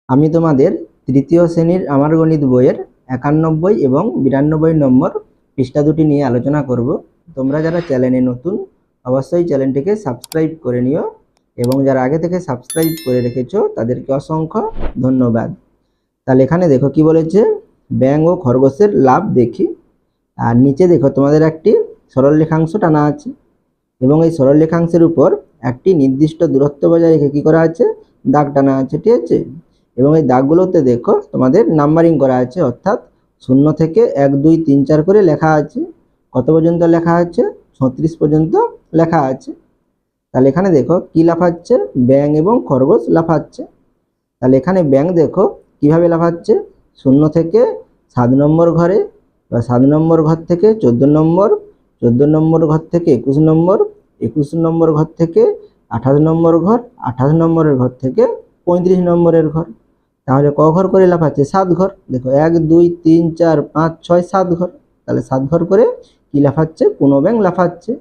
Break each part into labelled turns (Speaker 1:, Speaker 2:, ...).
Speaker 1: আমি তোমাদের তৃতীয় শ্রেণীর আমার গণিত বইয়ের 91 এবং 92 নম্বর পৃষ্ঠা দুটি নিয়ে আলোচনা করব। তোমরা যারা চ্যানেলে নতুন অবশ্যই চ্যানেলটিকে সাবস্ক্রাইব করে নিও এবং যারা আগে থেকে সাবস্ক্রাইব করে রেখেছো তাদেরকে অসংখ্য ধন্যবাদ। তাহলে এখানে দেখো কি বলেছে, ব্যাঙ ও খরগোশের লাভ দেখি। আর নিচে দেখো তোমাদের একটি সরল রেখাংশ টানা আছে এবং এই সরল রেখাংশের উপর একটি নির্দিষ্ট দূরত্ব বজায় রেখে কি করা আছে, দাগ টানা আছে, ঠিক আছে। এবং এই দাগগুলোতে দেখো তোমাদের নাম্বারিং করা আছে, অর্থাৎ 0 থেকে 1 2 3 4 করে লেখা আছে। কত পর্যন্ত লেখা আছে? 36 পর্যন্ত লেখা আছে। তাহলে এখানে দেখো কি লাফাচ্ছে, ব্যাঙ এবং খরগোশ লাফাচ্ছে। তাহলে এখানে ব্যাঙ দেখো কিভাবে লাফাচ্ছে, 0 থেকে 7 নম্বর ঘরে বা 7 নম্বর ঘর থেকে 14 নম্বর, 14 নম্বর ঘর থেকে 21 নম্বর, 21 নম্বর ঘর থেকে 28 নম্বর ঘর, 28 নম্বরের ঘর থেকে 35 নম্বরের ঘর। তাহলে ক ঘর করে লাফাচ্ছে? 7 ঘর। দেখো 1 2 3 4 5 6 7 ঘর। তাহলে 7 ঘর করে কি লাফাচ্ছে? কোনো ব্যাঙ লাফাচ্ছে।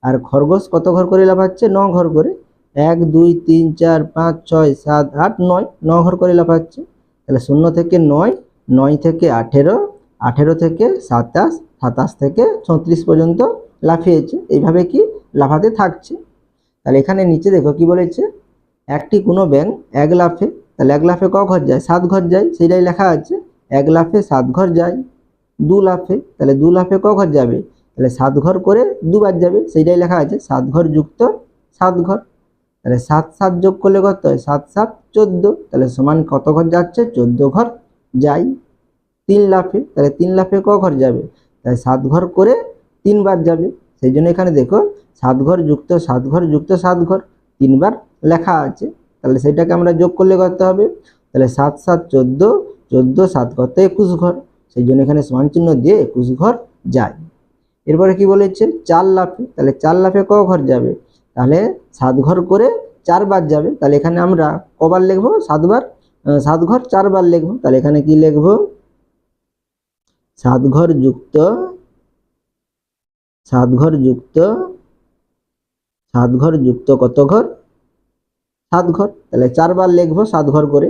Speaker 1: আর খরগোশ কত ঘর করে লাফাচ্ছে? 9 ঘর করে। 1 2 3 4 5 6 7 8 9, 9 ঘর করে লাফাচ্ছে। তাহলে 0 থেকে 9, 9 থেকে 18, 18 থেকে 27, 27 থেকে 36 পর্যন্ত লাফিয়েছে। এইভাবে কি লাফাতে থাকছে। তাহলে এখানে নিচে দেখো কি বলেছে, একটি কোনো ব্যাঙ এক লাফে, তাহলে এক লাফে ক ঘর যায়? 7 ঘর যায়, সেটাই লেখা আছে। এক লাফে 7 ঘর যায়। 2 লাফে, তাহলে 2 লাফে ক ঘর যাবে? তাহলে 7 ঘর করে দুবার যাবে, সেইটাই লেখা আছে। 7 ঘর যুক্ত 7 ঘর। তাহলে 7 7 যোগ করলে কত হয়? 7 7 14। তাহলে সমান কত ঘর যাচ্ছে? 14 ঘর যায়। 3 লাফে, তাহলে 3 লাফে ক ঘর যাবে? তাহলে 7 ঘর করে 3 বার যাবে। সেই জন্য এখানে দেখো 7 ঘর যুক্ত 7 ঘর যুক্ত 7 ঘর 3 বার লেখা আছে। তাহলে সেটাকে আমরা যোগ করলে করতে হবে। তাহলে 7 7 14, 14 7 কত? 21 ঘর। সেই জন্য এখানে সমান চিহ্ন দিয়ে 21 ঘর যায়। এরপরে কি বলেছে? 4 লাফে, তাহলে 4 লাফে ক ঘর যাবে? তাহলে 7 ঘর করে 4 বার যাবে। তাহলে এখানে আমরা কবার লিখবো? 7 বার, 7 ঘর 4 বার লিখবো। তাহলে এখানে কি লিখবো? 7 ঘর যুক্ত 7 ঘর যুক্ত 7 ঘর যুক্ত কত ঘর? 7 ঘর। তাহলে 4 বার লিখবো 7 ঘর করে।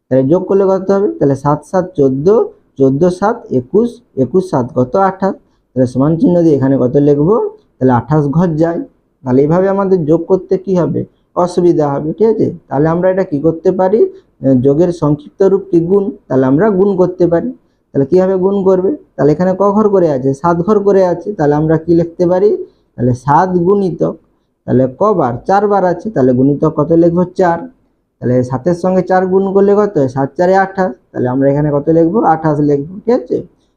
Speaker 1: তাহলে যোগ করলে কত হবে? তাহলে 7 7 14, 14 7 21, 21 7 কত? 28। তাহলে সমান চিহ্ন দিয়ে এখানে কত লিখবো? তাহলে 28 ঘর যায়। তাহলে এইভাবে আমাদের যোগ করতে কি হবে? অসুবিধা হবে, ঠিক আছে। তাহলে আমরা এটা কি করতে পারি? যোগের সংক্ষিপ্ত রূপ কি? গুণ। তাহলে আমরা গুণ করতে পারি। তাহলে কিভাবে গুণ করবে? তাহলে এখানে ক ঘর করে আছে? 7 ঘর করে আছে। তাহলে আমরা কি লিখতে পারি? তাহলে 7 গুণিতক, তাহলে কবার? 4 বার আছে, তাহলে গুণিতক কত লিখবো? 4। তাহলে 7-এর সঙ্গে 4 গুণ করলে কত হয়? 7 4 28। তাহলে আমরা এখানে কত লিখবো? 28 লিখবো, ঠিক আছে।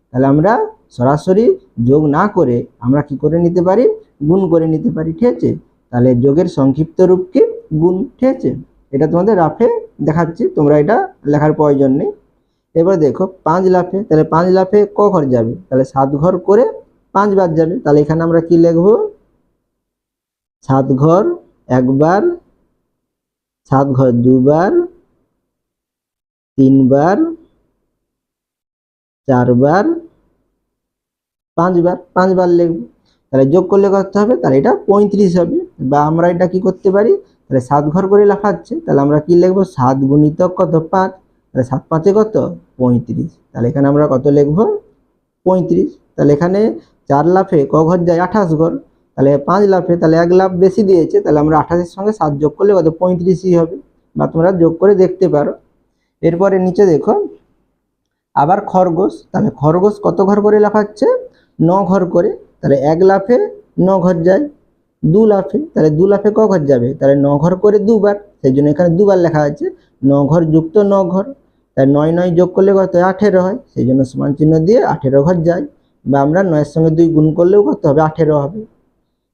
Speaker 1: তাহলে আমরা সরাসরি যোগ না করে আমরা কি করে নিতে পারি? গুণ করে নিতে পারি, ঠিক আছে। তাহলে যোগের সংক্ষিপ্ত রূপ কি? গুণ, ঠিক আছে। এটা তোমাদের রাফে দেখাচ্ছি, তোমরা এটা লেখার প্রয়োজন নেই। এবার দেখো 5 লাফে, তাহলে 5 লাফে ক ঘর যাবে? তাহলে 7 ঘর করে 5 বার যাবে। তাহলে এখানে আমরা কি লিখবো? 7 ঘর একবার, 7 ঘর দুবার, 3 বার, 4 বার, 5 বার, 5 বার লিখবো। তাহলে যোগ করলে কত হবে? তাহলে এটা 35 হবে। বা আমরা এটা কি করতে পারি? তাহলে 7 ঘর করে লাফাচ্ছে, তাহলে আমরা কি লিখবো? 7 গুণিতক কত? 5। তাহলে 7 5 কত? 35। তাহলে এখানে আমরা কত লিখবো? 35। তাহলে এখানে 4 লাফে ক ঘর যায়? 28 ঘর। তাহলে 5 লাফে, তাহলে 1 লাফ বেশি দিয়েছে, তাহলে আমরা 28-এর সঙ্গে 7 যোগ করলে কত? 35ই হবে। বা তোমরা যোগ করে দেখতে পারো। এরপরে নিচে দেখো আবার খরগোশ, তাহলে খরগোশ কত ঘর করে লাফাচ্ছে? 9 ঘর করে। তাহলে 1 লাফে 9 ঘর যায়। 2 লাফে, তাহলে 2 লাফে ক ঘর যাবে? তাহলে 9 ঘর করে 2 বার, সেই জন্য এখানে 2 বার লেখা আছে। 9 ঘর যুক্ত 9 ঘর, তাই 9 9 যোগ করলে কত? 18 হয়, সেই জন্য সমান চিহ্ন দিয়ে 18 ঘর যায়। বা আমরা 9-এর সঙ্গে 2 গুণ করলেও কত হবে? 18 হবে।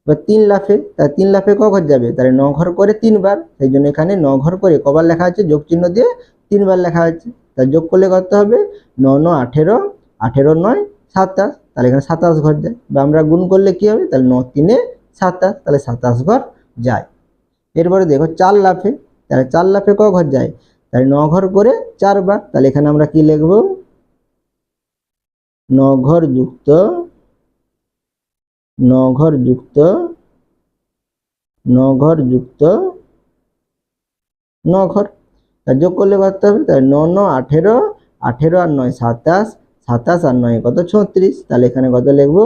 Speaker 1: এবার 3 লাফে, তাহলে 3 লাফে ক ঘর যাবে? তাহলে 9 ঘর করে 3 বার, সেই জন্য এখানে 9 ঘর করে কবার লেখা আছে? যোগ চিহ্ন দিয়ে 3 বার লেখা আছে। তাই যোগ করলে কত হবে? 9 9 18, 18 9 27। তাহলে এখানে 27 ঘর যায়। বা আমরা গুণ করলে কি হবে? তাহলে 9 3 27, তাহলে 27 ঘর যায়। এরপরে দেখো 4 লাফে, তাহলে 4 লাফে ক ঘর যায়? তাহলে 9 ঘর করে 4 বার। তাহলে এখানে আমরা কি লিখবো? 9 ঘর যুক্ত 9 ঘর যুক্ত 9 ঘর যুক্ত 9 ঘর। তার যোগ করলে কত হবে, তাহলে 9 9 18, 18 আর 9 27, 27 আর 9 কত 36, তাহলে এখানে কত লিখবো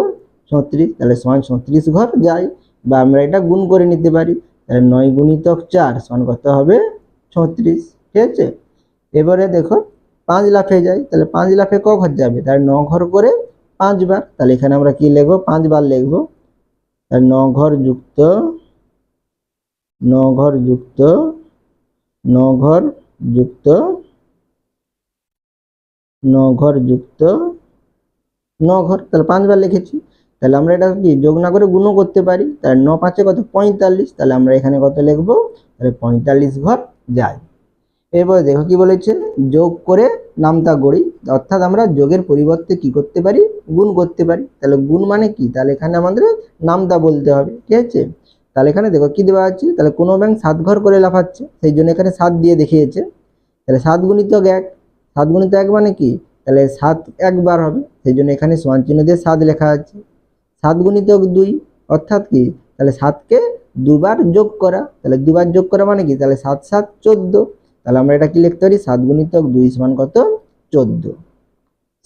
Speaker 1: 36, তাহলে সমান 36 ঘর যায়। বা আমরা এটা গুণ করে নিতে পারি, তাহলে 9 গুণিতক 4 সমান কত হবে 36। ঠিক আছে, এবারে দেখো 5 লাফে যায়, তাহলে 5 লাফে ক ঘর যাবে, তাহলে 9 ঘর করে 5 বার, তাহলে এখানে আমরা কি লিখবো 5 বার লিখবো, তাহলে 9 ঘর যুক্ত 9 ঘর যুক্ত 9 ঘর যুক্ত 9 ঘর যুক্ত 9 ঘর, তাহলে 5 বার লিখেছি। তাহলে আমরা এটা কি যোগ না করে গুণও করতে পারি, তাহলে 9 5 কত 45, তাহলে আমরা এখানে কত লিখবো, তাহলে 45 ঘর যায়। এরপরে দেখো কি বলেছে, যোগ করে নামতা গড়ি, অর্থাৎ আমরা যোগের পরিবর্তে কি করতে পারি, গুণ করতে পারি। তাহলে গুণ মানে কি, তাহলে এখানে আমাদের নামতা বলতে হবে। ঠিক আছে, তাহলে এখানে দেখো কি দেওয়া আছে, তাহলে কোনো ব্যাংক 7 ঘর করে লাফাচ্ছে, সেই জন্য এখানে 7 দিয়ে দেখিয়েছে। তাহলে 7 গুণিতক 1, 7 গুণিতক 1 মানে কি, তাহলে 7 একবার হবে, সেই জন্য এখানে সমান চিহ্ন দিয়ে 7 লেখা আছে। 7 গুণিতক 2 অর্থাৎ কি, তাহলে 7কে দুবার যোগ করা, তাহলে দুবার যোগ করা মানে কি, তাহলে 7 7 14, তাহলে আমরা এটা কি লিখতে পারি, 7 গুণিতক 2 সমান কত 14।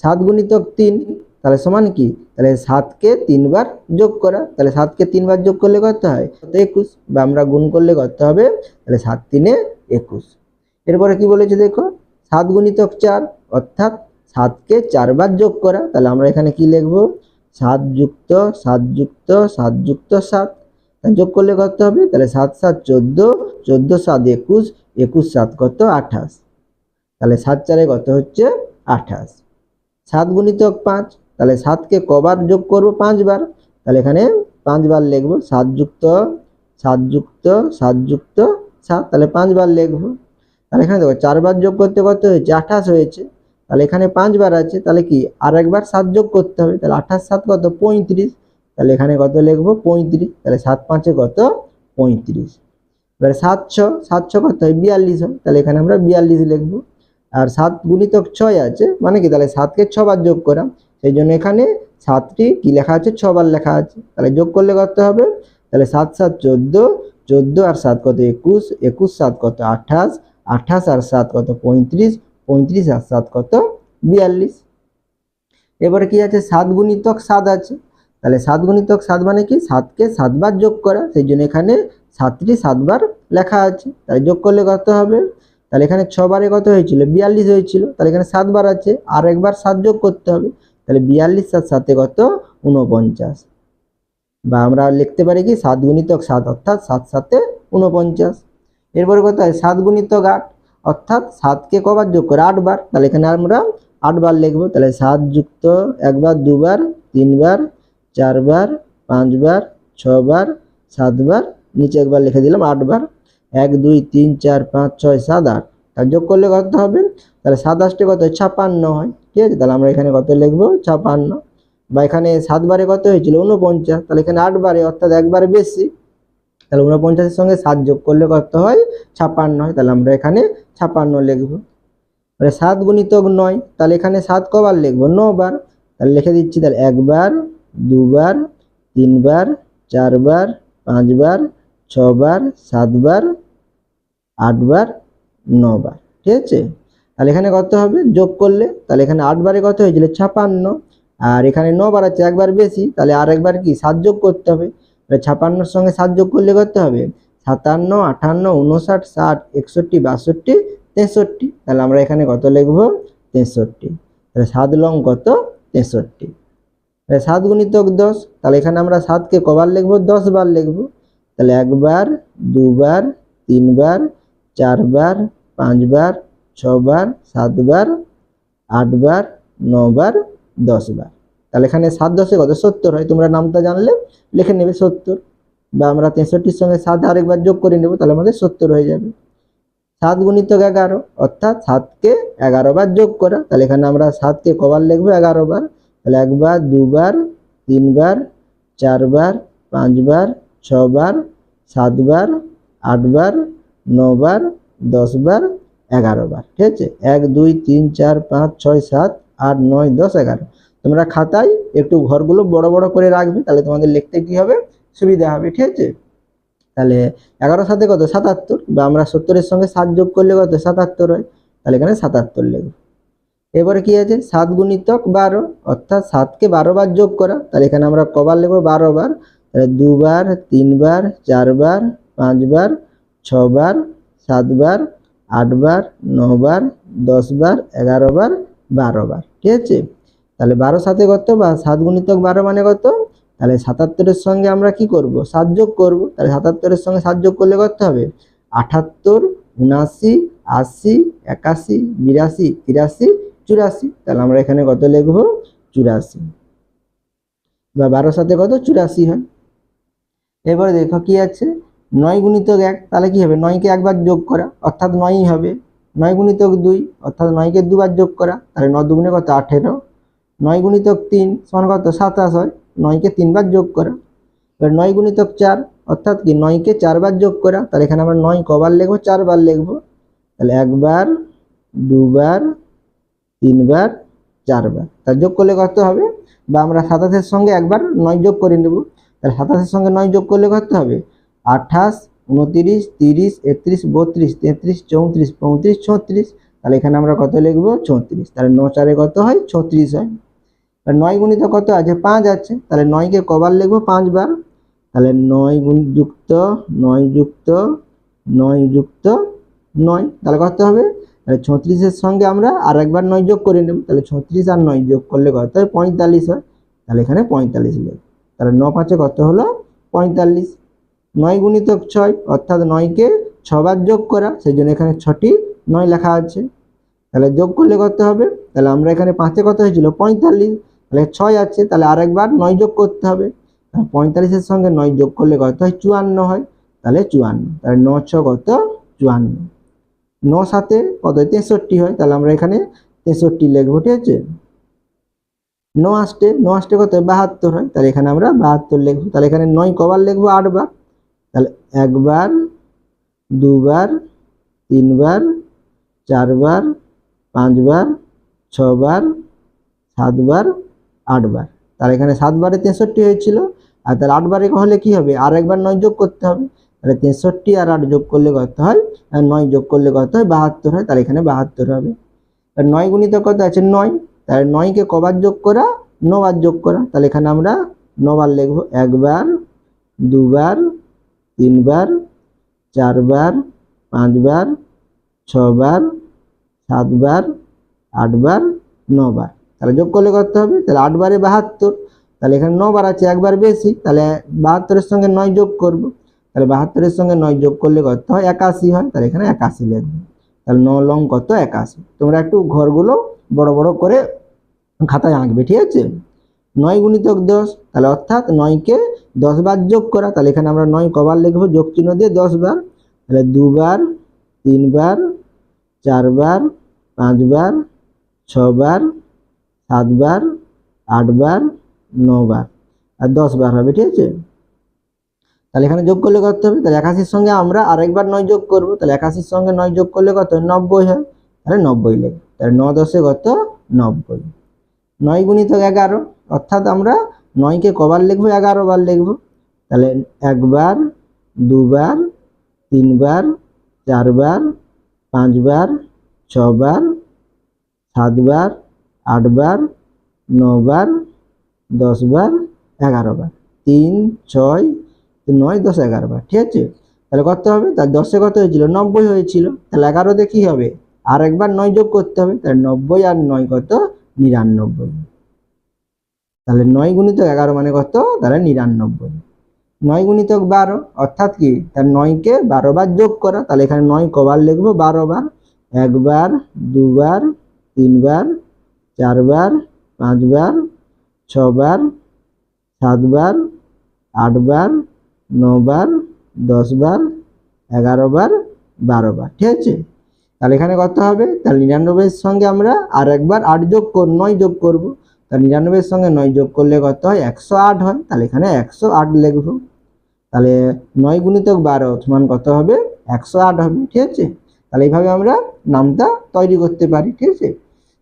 Speaker 1: 7 গুণিতক 3 তাহলে সমান কি, তাহলে 7কে 3 বার যোগ করা, তাহলে 7কে 3 বার যোগ করলে কত হয় 21, বা আমরা গুণ করলে কত হবে, তাহলে 7 3 21। এরপরে কি বলেছে দেখো, 7 গুণিতক 4 অর্থাৎ 7কে 4 বার যোগ করা, তাহলে আমরা এখানে কি লিখবো 7 যুক্ত 7 যুক্ত 7 যুক্ত 7, যোগ করলে কত হবে, তাহলে 7 7 14, 14 7 21, 21 7 কত 28, তাহলে 7 4 কত হচ্ছে 28। 7 গুণিতক 5 তাহলে 7কে কবার যোগ করব 5 বার, তাহলে এখানে 5 বার লিখবো, 7 যুক্ত 7 যুক্ত 7 যুক্ত 7, তাহলে 5 বার লিখবো। তাহলে এখানে দেখো 4 বার যোগ করতে কত হয়েছে 28 হয়েছে, তাহলে এখানে 5 বার আছে, তাহলে কি আর একবার 7 যোগ করতে হবে, তাহলে 28 7 কত 35, তাহলে এখানে কত লিখবো 35, তাহলে 7 5 কত 35। এবারে 7 6 কত হয় 42 হয়, তাহলে এখানে আমরা 42 লিখবো। আর 7 গুণিতক 6 আছে মানে কি, তাহলে 7কে 6 বার যোগ করা, সেই জন্য এখানে 7টি কি লেখা আছে 6 বার লেখা আছে, তাহলে যোগ করলে কত হবে, তাহলে 7 7 14, 14 আর 7 কত 21, 21 7 কত 28, 28 আর 7 কত 35, 35 আর 7 কত 42। এবারে কি আছে 7 গুণিতক 7 আছে, তাহলে 7 গুণিতক 7 মানে কি 7কে 7 বার যোগ করা, সেই জন্য এখানে 7টি 7 বার লেখা আছে, তাহলে যোগ করলে কত হবে, তাহলে এখানে 6 বারে কত হয়েছিল 42 হয়েছিল, তাহলে এখানে 7 বার আছে আর একবার 7 যোগ করতে হবে, তাহলে 42 7 7 কত 49, বা আমরা লিখতে পারি কি 7 গুণিতক 7 অর্থাৎ 7 7 49। এরপরে কত হয় 7 গুণিতক 8 অর্থাৎ 7কে কবার যোগ করে 8 বার, তাহলে এখানে আমরা 8 বার লিখবো, তাহলে 7 যুক্ত একবার 2 বার 3 বার 4 বার 5 বার 6 বার 7 বার, নিচে একবার লিখে দিলাম 8 বার, 1 2 3 4 5 6 7 8, তার যোগ করলে কত হবে, তাহলে 7 8 কত 56 হয়। ঠিক আছে, তাহলে আমরা এখানে কত লিখবো 56, বা এখানে 7 বারে কত হয়েছিল 49, তাহলে এখানে 8 বারে অর্থাৎ একবারে বেশি, তাহলে 49 এর সঙ্গে 7 যোগ করলে কত হয় 56 হয়, তাহলে আমরা এখানে 56 লিখবো। 7 গুণিতক 9 তাহলে এখানে 7 কবার লিখবো 9 বার, তাহলে লিখে দিচ্ছি, তাহলে 1 বার 2 বার 3 বার 4 বার 5 বার 6 বার 7 বার 8 বার 9 বার। ঠিক আছে, তাহলে এখানে কত হবে যোগ করলে, তাহলে এখানে 8 বারে কত হয়েছিল 56, আর এখানে 9 বার আছে একবার বেশি, তাহলে আর একবার কি 7 যোগ করতে হবে, 56 সঙ্গে 7 যোগ করলে কত হবে 57 58 59 60 61 62 63, তাহলে আমরা এখানে কত লিখবো 63, তাহলে 7 লং কত 63। 7 গুণিতক 10 তাহলে এখানে আমরা 7কে কবার লিখবো 10 বার লিখবো, তাহলে 1 বার 2 বার 3 বার 4 বার 5 বার 6 বার 7 বার 8 বার 9 বার 10 বার, তাহলে এখানে 7 10 কত 70 হয়, তোমরা নামটা জানলে লিখে নেবে 70, বা আমরা 63 সঙ্গে 7 আরেকবার যোগ করে নেব, তাহলে আমাদের 70 হয়ে যাবে। 7 গুণিতক 11 অর্থাৎ 7কে 11 বার যোগ করা, তাহলে এখানে আমরা 7কে কবার লিখবো 11 বার, তাহলে 1 বার 2 বার 3 বার 4 বার 5 বার 6 বার 7 বার 8 বার 9 বার 10 বার 11 বার। ঠিক আছে, 1 2 3 4 5 6 7 8 9 10 11, তোমরা খাতায় একটু ঘরগুলো বড় বড় করে রাখবে, তাহলে তোমাদের লিখতে কি হবে সুবিধা হবে। ঠিক আছে, তাহলে 11 সাথে কত 77, বা আমরা 70-এর সঙ্গে 7 যোগ করলে কত 77 হয়, তাহলে এখানে 77 লিখব। এবারে কি আছে 7 গুণিতক 12, অর্থাৎ 7কে 12 বার যোগ করা, তাহলে এখানে আমরা কবার লিখব 12 বার, তাহলে 2 বার 3 বার 4 বার 5 বার 6 বার 7 বার 8 বার 9 বার 10 বার 11 বার 12 বার, ঠিক আছে। তাহলে 12 সাথে কত, বা 7 গুণিতক 12 মানে কত, তাহলে 77-এর সঙ্গে আমরা কি করব 7 যোগ করব, তাহলে 77-এর সঙ্গে 7 যোগ করলে কত হবে 78 79 80 81 82 83 84, তাহলে আমরা এখানে কত লিখব 84, বা 12 সাথে কত 84 হয়। এবারে দেখো কি আছে 9 গুণিতক 1, তাহলে কি হবে 9কে একবার যোগ করা, অর্থাৎ 9ই হবে। 9 গুণিতক 2, অর্থাৎ 9কে দুবার যোগ করা, তাহলে 9 দুগুণে কত 18। 9 গুণিতক 3 সমান কত 27 হয়, 9কে 3 বার যোগ করা। এবার 9 গুণিতক 4, অর্থাৎ কি 9কে 4 বার যোগ করা, তাহলে এখানে আমরা 9 কবার লিখব 4 বার লিখব, তাহলে 1 বার 2 বার 3 বার 4 বার, তার যোগ করলে কত হবে, বা আমরা 27-এর সঙ্গে একবার 9 যোগ করে নেব, তাহলে 27-এর সঙ্গে 9 যোগ করলে কত হবে 28 29 30 31 32 33 34 35 36, তাহলে এখানে আমরা কত লিখব 36, তাহলে 9 4-এ কত হয় 36 হয়। আর 9 গুণিত কত আছে 5 আছে, তাহলে 9কে কবার লিখব 5 বার, তাহলে 9 গুণ যুক্ত 9 যুক্ত 9 যুক্ত 9, তাহলে কত হবে, তাহলে 36-এর সঙ্গে আমরা আর একবার 9 যোগ করে নেব, তাহলে 36 আর 9 যোগ করলে কত হয় 45 হয়, তাহলে এখানে 45 লিখব, তাহলে 9 5-এ কত হলো 45। 9 গুণিতক 6, অর্থাৎ 9কে 6 বার যোগ করা, সেই জন্য এখানে 6টি 9 লেখা আছে, তাহলে যোগ করলে কত হবে, তাহলে আমরা এখানে 5-এ কত হয়েছিল 45, তাহলে 6 আছে, তাহলে আরেকবার 9 যোগ করতে হবে, 45-এর সঙ্গে 9 যোগ করলে কত হয় 54 হয়, তাহলে 54, তাহলে 9 6 কত 54। 9 সাথে কত 63 হয়, তাহলে আমরা এখানে 63 লিখব, ঠিক আছে। 9 8 কত 72 হয়, তাহলে এখানে আমরা 72 লিখব, তাহলে এখানে 9 কবার লিখব 8 বার, তাহলে 1 বার 2 বার 3 বার 4 বার 5 বার 6 বার 7 বার 8 বার, তাহলে এখানে 7 বারে 63 হয়েছিল, আর তাহলে 8 বারে হলে কি হবে আর একবার 9 যোগ করতে হবে, তাহলে 63 আর 8 যোগ করলে কত হয়, আর 9 যোগ করলে কত হয় 72 হয়, তাহলে এখানে 72 হবে। আর 9 গুণিত কত আছে 9, তাহলে 9কে কবার যোগ করা 9 বার যোগ করা, তাহলে এখানে আমরা 9 বার লিখব, 1 বার 2 বার 3 বার 4 বার 5 বার 6 বার 7 বার 8 বার 9 বার, তাহলে যোগ করলে কত হবে, তাহলে 8 বারে 72, তাহলে এখানে 9 বার আছে একবার বেশি, তাহলে 72-এর সঙ্গে 9 যোগ করব, তাহলে 72-এর সঙ্গে 9 যোগ করলে কত হয় 81 হয়, তাহলে এখানে 81 লিখব, তাহলে 9 লং কত 81। তোমরা একটু ঘরগুলো বড় বড় করে খাতায় আঁকবে, ঠিক আছে। 9 গুণিতক 10, তাহলে অর্থাৎ 9কে 10 বার যোগ করা, তাহলে এখানে আমরা 9 কবার লিখব যোগ চিহ্ন দিয়ে 10 বার, তাহলে 2 বার 3 বার 4 বার 5 বার 6 বার 7 বার 8 বার 9 বার, আর 10 বার হবে, ঠিক আছে। তাহলে এখানে যোগ করলে কত হবে, তাহলে 81-এর সঙ্গে আমরা আরেকবার 9 যোগ করব, তাহলে 81-এর সঙ্গে 9 যোগ করলে কত 90 হয়, তাহলে 90 লিখব, তাহলে 9 10-এ কত 90। 9 গুণিতক 11, অর্থাৎ আমরা 9কে কবার লিখব 11 বার লিখব, তাহলে 1 বার 2 বার 3 বার 4 বার 5 বার 6 বার 7 বার 8 বার 9 বার 10 বার 11 বার, 3 6 9 10 11 বার, ঠিক আছে। তাহলে কত হবে, তার 10-এ কত হয়েছিল 90 হয়েছিল, তাহলে 11-তে কি হবে আর একবার 9 যোগ করতে হবে, তাহলে 90 আর 9 কত 99, তাহলে 9 গুণিতক 11 মানে কত, তাহলে 99। 9 গুণিতক 12, অর্থাৎ কি তার 9কে 12 বার যোগ করা, তাহলে এখানে 9 কবার লিখব 12 বার, 1 বার 2 বার 3 বার 4 বার 5 বার 6 বার 7 বার 8 বার 9 বার 10 বার 11 বার 12 বার, ঠিক আছে। তাহলে এখানে কত হবে, তাহলে 99-এর সঙ্গে আমরা আর একবার 8 যোগ 9 যোগ করব, তাহলে 99-এর সঙ্গে 9 যোগ করলে কত হয় 108 হয়, তাহলে এখানে 108 লিখব, তাহলে 9 গুণিতক 12 সমান কত হবে 108 হবে, ঠিক আছে। তাহলে এইভাবে আমরা নামটা তৈরি করতে পারি, ঠিক আছে।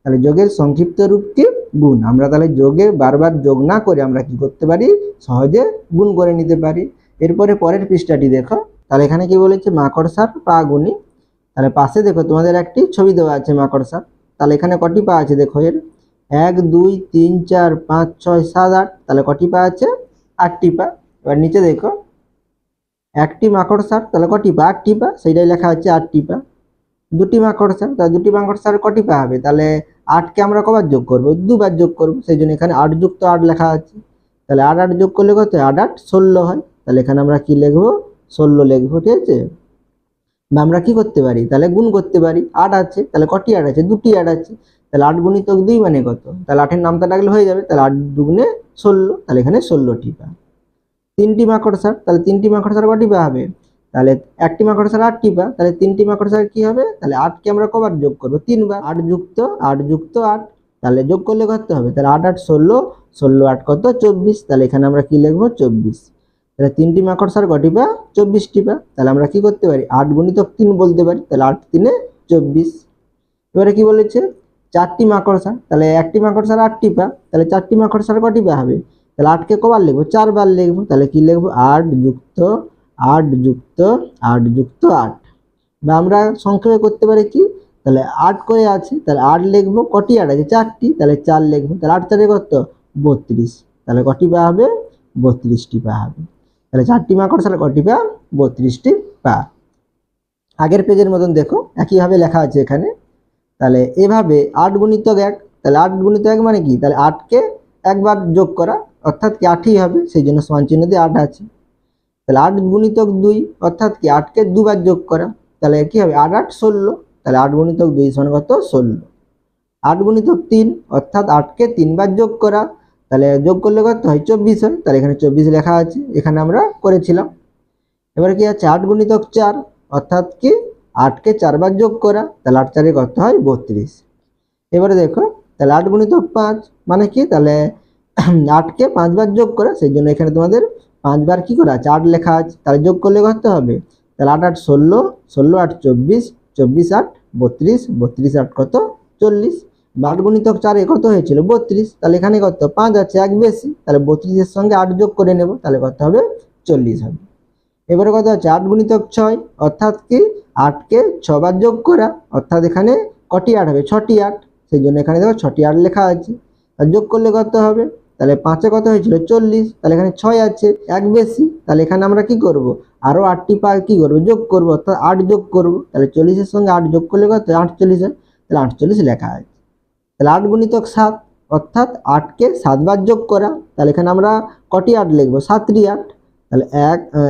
Speaker 1: তাহলে যোগের সংক্ষিপ্ত রূপ কি গুণ, আমরা তাহলে যোগে বারবার যোগ না করে আমরা কি করতে পারি সহজে গুণ করে নিতে পারি। এরপরে পরের পৃষ্ঠাটি দেখো, তাহলে এখানে কি বলেছে মাকড়সার পা গুনি। তাহলে পাশে দেখো তোমাদের একটি ছবি দেওয়া আছে মাকড়সার। তাহলে এখানে কটি পা আছে দেখো এর, 1 2 3 4 5 6 7 8, তাহলে কটি পা আছে, 8টি পা। এবার নিচে দেখো একটি মাকড়সার, তাহলে কটি পা, 8টি পা, সেইটাই লেখা আছে 8টি পা। দুটি মাকড়সার, তাহলে দুটি মাকড়সার কটি পা হবে, তাহলে 8কে আমরা কবার যোগ করব, দুবার যোগ করব, সেই জন্য এখানে 8 যুক্ত 8 লেখা আছে। তাহলে 8 8 যোগ করলে কত, 8 8 16 হয়। তাহলে এখানে আমরা কি লিখবো, 16 লিখবো, ঠিক আছে। বা আমরা কি করতে পারি, তাহলে গুণ করতে পারি, 8 আছে, তাহলে কটি 8 আছে, দুটি 8 আছে, তাহলে 8 গুণিতক 2 মানে কত, তাহলে 8 এর নামটা ডাকলে হয়ে যাবে, তাহলে 8 দুগুণে 16, তাহলে এখানে 16টি পা। তিনটি মাকড়সার, তাহলে তিনটি মাকড়সার কটি পা হবে, তাহলে একটি মাকড়সার 8টি পা, তাহলে তিনটি মাকড়সার কি হবে, তাহলে 8কে আমরা কবার যোগ করব, 3 বার, 8 যুক্ত 8 যুক্ত 8, তাহলে যোগ করলে কত হবে, তাহলে 8 8 16, 16 8 কত 24, তাহলে এখানে আমরা কি লিখবো 24। তাহলে তিনটি মাকড়সার কটি পা, 24টি পা, তাহলে আমরা কি করতে পারি 8 গুণিতক 3 বলতে পারি, তাহলে 8 3 24। এবারে কি বলেছে চারটি মাকড়সা, তাহলে একটি মাকড়সার 8টি পা, তাহলে চারটি মাকড়সার কটি পা হবে, তাহলে 8কে কবার লিখবো, 4 বার লিখবো, তাহলে কি লিখবো 8 যুক্ত 8 যুক্ত 8 যুক্ত 8। বা আমরা সংক্ষেপে করতে পারি কি, তাহলে 8 করে আছে, তাহলে 8 লিখবো, কটি 8 আছে, 4টি, তাহলে 4 লিখবো, তাহলে 8 4 কত 32, তাহলে কটি পা হবে, 32টি পা হবে। তাহলে চারটি মাকড়সার কটি পা, 32টি পা। আগের পেজের মতন দেখো একইভাবে লেখা আছে এখানে। তাহলে এভাবে 8 গুণিতক 1, তাহলে 8 গুণিতক 1 মানে কি, তাহলে 8কে একবার যোগ করা, অর্থাৎ কি 8ই হবে, সেই জন্য সমান চিহ্ন দিয়ে 8 আছে। তাহলে 8 গুণিতক 2, অর্থাৎ কি 8কে দুবার যোগ করা, তাহলে কি হবে 8 8 16, তাহলে 8 গুণিতক 2 সমান কত 16। 8 গুণিতক 3, অর্থাৎ 8কে 3 বার যোগ করা, তাহলে যোগ করলে কত হয় 24 হয়, তাহলে এখানে 24 লেখা আছে, এখানে আমরা করেছিলাম। এবার কি আছে 8 গুণিতক 4, অর্থাৎ কি 8কে 4 বার যোগ করা, তাহলে 8 4 কত হয় 32। এবারে দেখো তাহলে 8 গুণিতক 5 মানে কি, তাহলে 8কে 5 বার যোগ করা, সেই জন্য এখানে তোমাদের 5 বার কি করা আছে 8 লেখা আছে, তাহলে যোগ করলে কত হবে, তাহলে 8 8 16, 16 8 24, 24 8 32, 32 8 কত 40। 8 গুণিতক 4 কত হয়েছিল 32, তাহলে এখানে কত 5 আছে, এক বেশি, তাহলে 32 এর সঙ্গে 8 যোগ করে নেব, তাহলে কত হবে 40 হবে। এবারে কত আছে 8 গুণিতক 6, অর্থাৎ কি 8কে 6 বার যোগ করা, অর্থাৎ এখানে কটি 8 হবে 6টি 8, সেই জন্য এখানে দেখো 6টি 8 লেখা আছে। আর যোগ করলে কত হবে, তাহলে 5-এ কত হয়েছিল 40, তাহলে এখানে 6 আছে, এক বেশি, তাহলে এখানে আমরা কি করব আরো 8টি পা কি করব যোগ করব, অর্থাৎ 8 যোগ করব, তাহলে 40 এর সঙ্গে 8 যোগ করলে কত 48 হয়, তাহলে 48 লেখা আছে। তাহলে 8 গুণিতক 7, অর্থাৎ 8কে 7 বার যোগ করা, তাহলে এখানে আমরা কটি 8 লিখব 7টি 8, তাহলে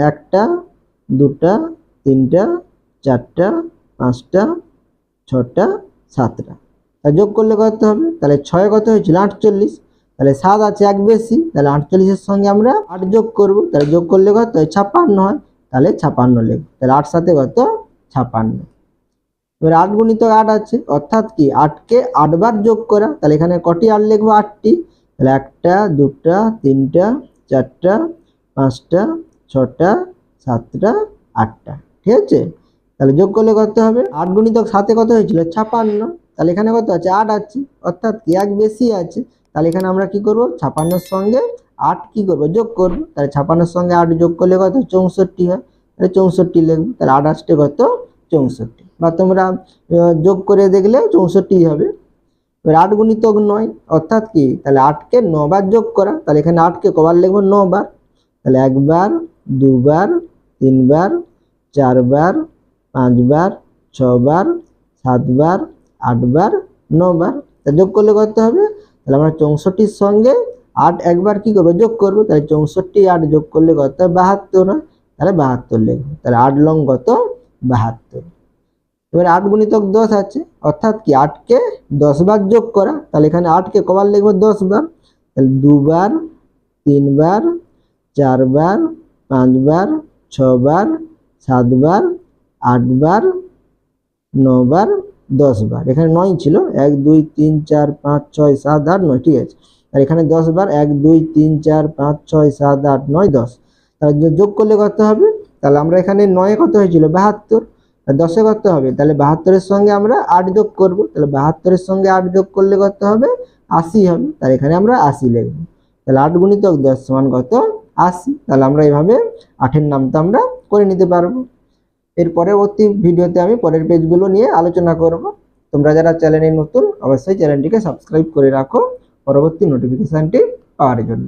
Speaker 1: 1টা 2টা 3টা 4টা 5টা 6টা 7টা, তাহলে যোগ করলে কত হবে, তাহলে 6 কত হয়েছিল 48, তাহলে 7 আছে এক বেশি, তাহলে 48 এর সঙ্গে আমরা 8 যোগ করব, তাহলে যোগ করলে কত হয় 56 হয়, তাহলে 56 লিখব, তাহলে 8 7 কত 56। এবার 8 গুণিতক 8 আছে, অর্থাৎ কি 8কে 8 বার যোগ করা, তাহলে এখানে কটি 8 লিখবো 8টি, তাহলে 1টা 2টা 3টা 4টা 5টা 6টা 7টা 8টা, ঠিক আছে। তাহলে যোগ করলে কত হবে, 8 গুণিতক 7 কত হয়েছিল 56, তাহলে এখানে কত আছে 8 আছে, অর্থাৎ কি এক বেশি আছে, তাহলে এখানে আমরা কি করব 56-এর সঙ্গে 8 কি করব যোগ করব, তাহলে 56-এর সঙ্গে 8 যোগ করলে কত 64 হয়, তাহলে 64 লিখব, তাহলে 8 8 কত 64, বা তোমরা যোগ করে দেখলে 64 হবে। এবার 8 গুণিতক 9, অর্থাৎ কি তাহলে 8কে 9 বার যোগ করা, তাহলে এখানে 8কে কবার লিখবো 9 বার, তাহলে 1 বার 2 বার 3 বার 4 বার 5 বার 6 বার 7 বার 8 বার 9 বার, তা যোগ করলে কত হবে, তাহলে আমরা 64-র সঙ্গে 8 একবার কি করবো যোগ করব, তাহলে 64 8 যোগ করলে কত 72 হয়, তাহলে 72 লিখবো, তাহলে 8 লং কত 72। এবার 8 গুণিতক 10 আছে, অর্থাৎ কি 8কে 10 বার যোগ করা, তাহলে এখানে 8কে কবার লিখবো 10 বার, তাহলে 2 বার 3 বার 4 বার 5 বার 6 বার 7 বার 8 বার 9 বার 10 বার, এখানে 9 ছিল 1 2 3 4 5 6 7 8 9, ঠিক আছে। আর এখানে 10 বার 1 2 3 4 5 6 7 8 9 10, তাহলে যোগ করলে কত হবে, তাহলে আমরা এখানে 9-এ কত হয়েছিল 72, 10-এ কত হবে, তাহলে 72-এর সঙ্গে আমরা 8 যোগ করব, তাহলে 72-এর সঙ্গে 8 যোগ করলে কত হবে 80 হবে, তাহলে এখানে আমরা 80 লিখব, তাহলে 8 গুণিতক 10 সমান কত আসি, তাহলে আমরা এইভাবে 8-এর নামটা আমরা করে নিতে পারবো। এর পরবর্তী ভিডিওতে আমি পরের পেজগুলো নিয়ে আলোচনা করব। তোমরা যারা চ্যানেলে নতুন অবশ্যই চ্যানেলটিকে সাবস্ক্রাইব করে রাখো পরবর্তী নোটিফিকেশনটি পাওয়ার জন্য।